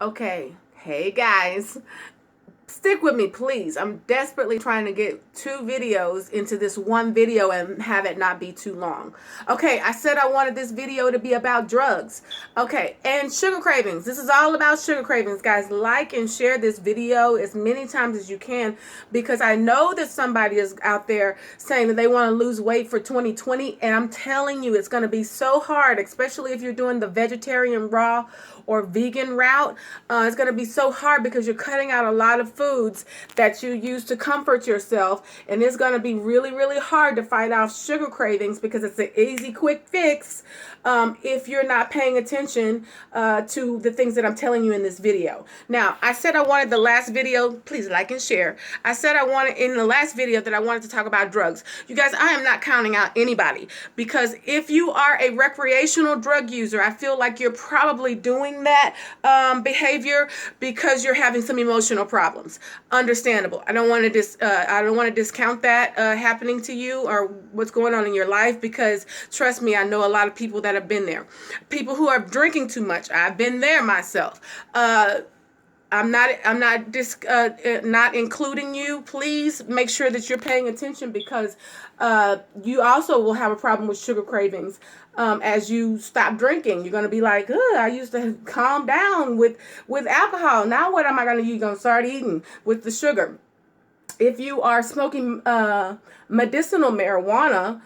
Okay, hey guys, stick with me, please. I'm desperately trying to get 2 videos into this one video and have it not be too long. Okay, I said I wanted this video to be about drugs. Okay, and sugar cravings. This is all about sugar cravings, guys. Like and share this video as many times as you can, because I know that somebody is out there saying that they want to lose weight for 2020, and I'm telling you, it's going to be so hard, especially if you're doing the vegetarian raw or vegan route. It's going to be so hard because you're cutting out a lot of foods that you use to comfort yourself, and it's going to be really, really hard to fight off sugar cravings because it's an easy, quick fix if you're not paying attention to the things that I'm telling you in this video. Now, I said I wanted the last video, please like and share. I said I wanted in the last video that I wanted to talk about drugs. You guys, I am not counting out anybody, because if you are a recreational drug user, I feel like you're probably doing that behavior because you're having some emotional problems. Understandable. I don't want to discount that happening to you or what's going on in your life, because trust me, I know a lot of people that have been there. People who are drinking too much. I've been there myself. I'm not including you. Please make sure that you're paying attention, because you also will have a problem with sugar cravings as you stop drinking. You're going to be like, I used to calm down with alcohol. Now what am I going to do? You're going to start eating with the sugar. If you are smoking medicinal marijuana,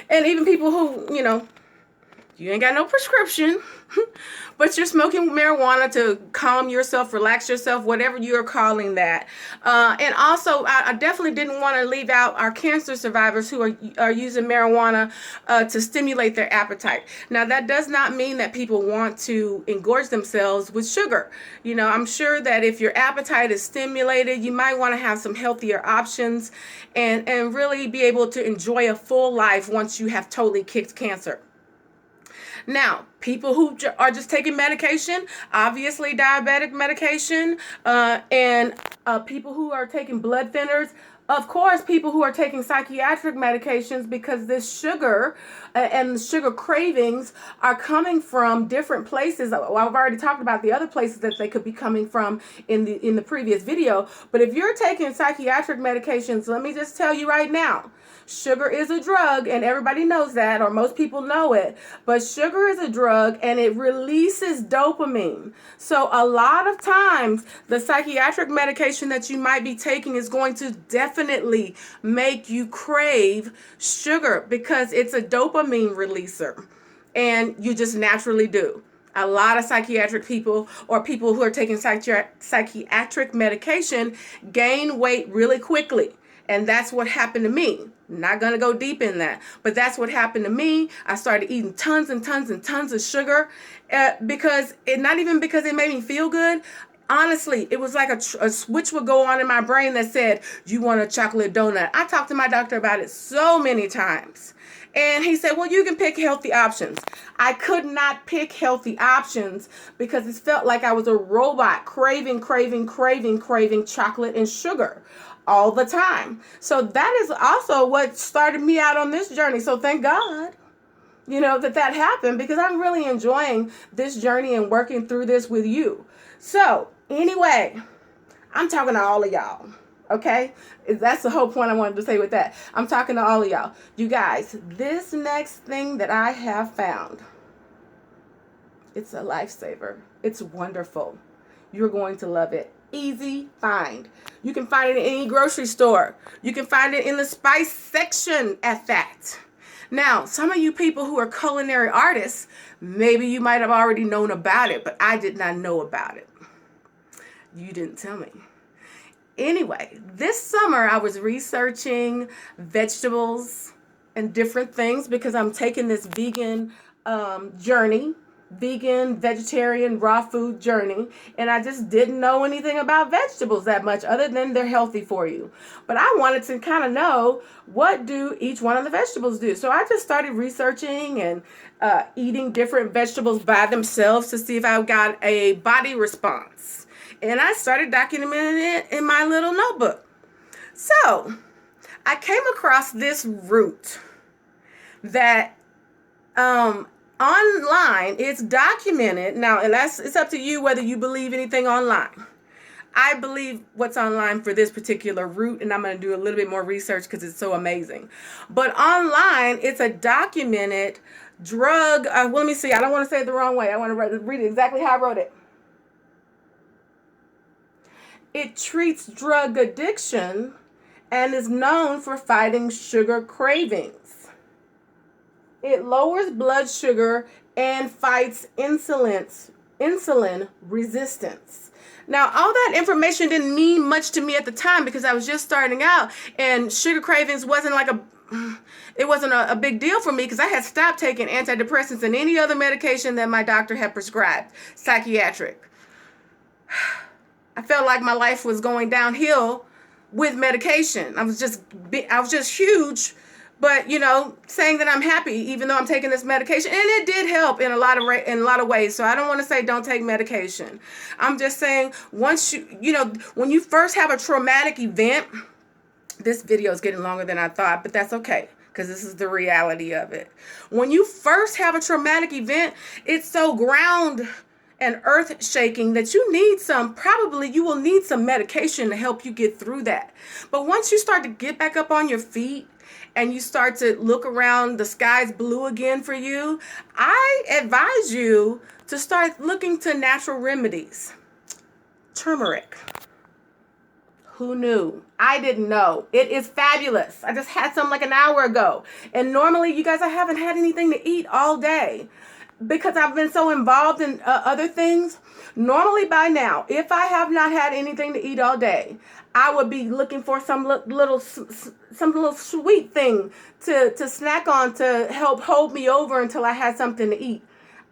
and even people who, you ain't got no prescription, but you're smoking marijuana to calm yourself, relax yourself, whatever you're calling that. And also, I definitely didn't want to leave out our cancer survivors who are using marijuana to stimulate their appetite. Now, that does not mean that people want to engorge themselves with sugar. I'm sure that if your appetite is stimulated, you might want to have some healthier options and really be able to enjoy a full life once you have totally kicked cancer. Now, people who are just taking medication, obviously diabetic medication, and people who are taking blood thinners, of course, people who are taking psychiatric medications, because this sugar and sugar cravings are coming from different places. Well, I've already talked about the other places that they could be coming from in the previous video. But if you're taking psychiatric medications, let me just tell you right now, sugar is a drug, and everybody knows that, or most people know it. But sugar is a drug, and it releases dopamine. So a lot of times, the psychiatric medication that you might be taking is going to definitely make you crave sugar, because it's a dopamine releaser, and you just naturally do. A lot of psychiatric people, or people who are taking psychiatric medication, gain weight really quickly. And that's what happened to me. Not going to go deep in that, but that's what happened to me. I started eating tons and tons and tons of sugar not even because it made me feel good. Honestly, it was like a switch would go on in my brain that said, you want a chocolate donut. I talked to my doctor about it so many times. And he said, well, you can pick healthy options. I could not pick healthy options because it felt like I was a robot craving chocolate and sugar all the time. So that is also what started me out on this journey. So thank God, that happened, because I'm really enjoying this journey and working through this with you. So anyway, I'm talking to all of y'all. Okay? That's the whole point I wanted to say with that. I'm talking to all of y'all. You guys, this next thing that I have found, it's a lifesaver. It's wonderful. You're going to love it. Easy find. You can find it in any grocery store. You can find it in the spice section at that. Now, some of you people who are culinary artists, maybe you might have already known about it, but I did not know about it. You didn't tell me. Anyway, this summer I was researching vegetables and different things because I'm taking this vegan journey, vegan, vegetarian, raw food journey, and I just didn't know anything about vegetables that much other than they're healthy for you. But I wanted to kind of know, what do each one of the vegetables do? So I just started researching and eating different vegetables by themselves to see if I got a body response. And I started documenting it in my little notebook. So I came across this root that online, it's documented. Now, and it's up to you whether you believe anything online. I believe what's online for this particular route, and I'm going to do a little bit more research because it's so amazing. But online, it's a documented drug. Well, let me see. I don't want to say it the wrong way. I want to read it exactly how I wrote it. It treats drug addiction and is known for fighting sugar cravings. It lowers blood sugar and fights insulin resistance. Now, all that information didn't mean much to me at the time because I was just starting out, and sugar cravings wasn't like a big deal for me because I had stopped taking antidepressants and any other medication that my doctor had prescribed, psychiatric. I felt like my life was going downhill with medication. I was just huge, but saying that I'm happy even though I'm taking this medication, and it did help in a lot of ways. So I don't want to say don't take medication. I'm just saying once when you first have a traumatic event, this video is getting longer than I thought, but that's okay because this is the reality of it. When you first have a traumatic event, it's so ground and earth shaking that you will need some medication to help you get through that. But once you start to get back up on your feet and you start to look around, the sky's blue again for you, I advise you to start looking to natural remedies. Turmeric. Who knew? I didn't know. It is fabulous. I just had some like an hour ago. And normally, you guys, I haven't had anything to eat all day because I've been so involved in other things. Normally by now, if I have not had anything to eat all day, I would be looking for some little sweet thing to snack on to help hold me over until I had something to eat.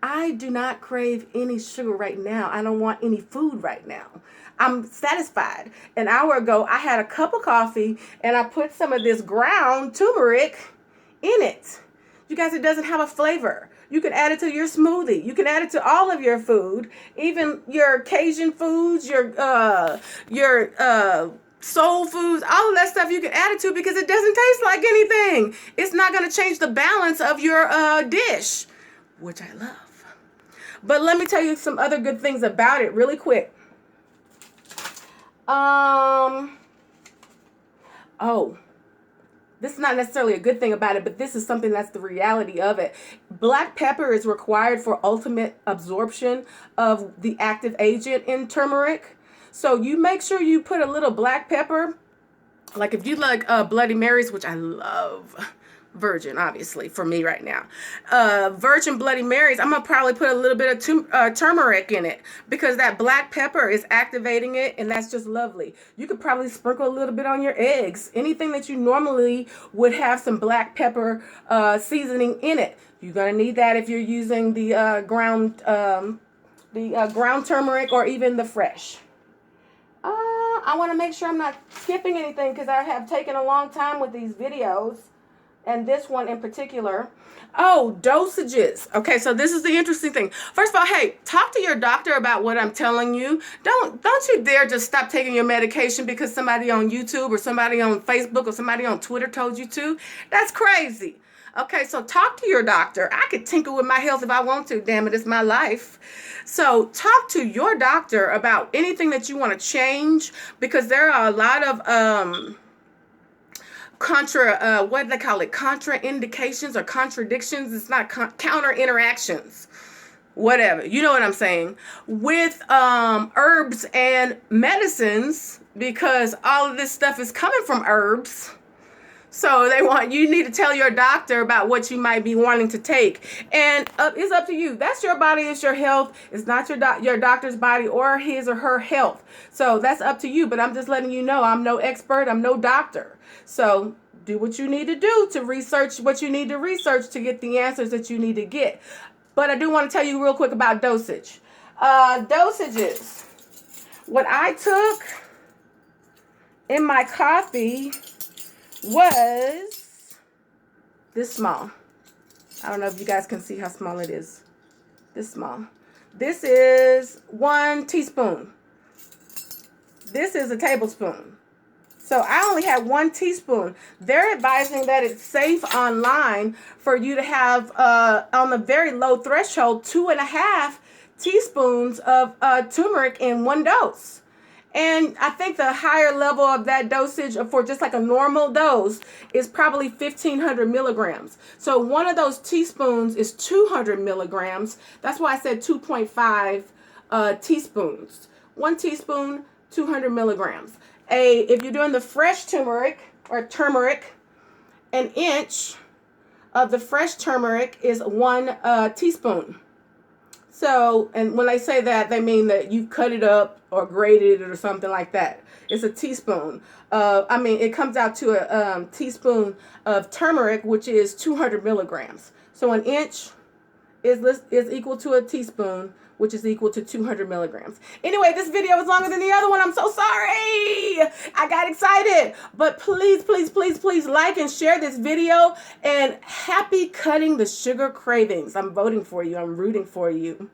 I do not crave any sugar right now. I don't want any food right now. I'm satisfied. An hour ago, I had a cup of coffee and I put some of this ground turmeric in it. You guys, it doesn't have a flavor. You can add it to your smoothie. You can add it to all of your food, even your Cajun foods, your soul foods, all of that stuff you can add it to because it doesn't taste like anything. It's not going to change the balance of your dish, which I love. But let me tell you some other good things about it really quick. This is not necessarily a good thing about it, but this is something that's the reality of it. Black pepper is required for ultimate absorption of the active agent in turmeric. So you make sure you put a little black pepper. Like if you like Bloody Marys, which I love, virgin, obviously, for me right now. Virgin Bloody Marys, I'm going to probably put a little bit of turmeric in it because that black pepper is activating it, and that's just lovely. You could probably sprinkle a little bit on your eggs. Anything that you normally would have some black pepper seasoning in it. You're going to need that if you're using the ground turmeric or even the fresh. I want to make sure I'm not skipping anything because I have taken a long time with these videos. And this one in particular. Oh, dosages. Okay, so this is the interesting thing. First of all, hey, talk to your doctor about what I'm telling you. Don't you dare just stop taking your medication because somebody on YouTube or somebody on Facebook or somebody on Twitter told you to. That's crazy. Okay, so talk to your doctor. I could tinker with my health if I want to. Damn it, it's my life. So talk to your doctor about anything that you want to change because there are a lot of what do they call it? Contraindications or contradictions. It's not counter interactions. Whatever. You know what I'm saying? With herbs and medicines because all of this stuff is coming from herbs. So you need to tell your doctor about what you might be wanting to take. And it's up to you. That's your body. It's your health. It's not your doctor's body or his or her health. So that's up to you. But I'm just letting you know I'm no expert. I'm no doctor. So do what you need to do to research what you need to research to get the answers that you need to get. But I do want to tell you real quick about dosage. Dosages. What I took in my coffee was this small. I don't know if you guys can see how small it is. This small. This is 1 teaspoon. This is a tablespoon. So I only had 1 teaspoon. They're advising that it's safe online for you to have, on the very low threshold, 2.5 teaspoons of turmeric in 1 dose. And I think the higher level of that dosage for just like a normal dose is probably 1,500 milligrams. So one of those teaspoons is 200 milligrams. That's why I said 2.5 teaspoons. 1 teaspoon, 200 milligrams. If you're doing the fresh turmeric or turmeric, an inch of the fresh turmeric is 1 teaspoon. So, and when they say that, they mean that you cut it up or grated it or something like that. It's a teaspoon. It comes out to a teaspoon of turmeric, which is 200 milligrams. So an inch is equal to a teaspoon, which is equal to 200 milligrams. Anyway, this video was longer than the other one. I'm so sorry. I got excited. But please, please, please, please like and share this video. And happy cutting the sugar cravings. I'm voting for you. I'm rooting for you.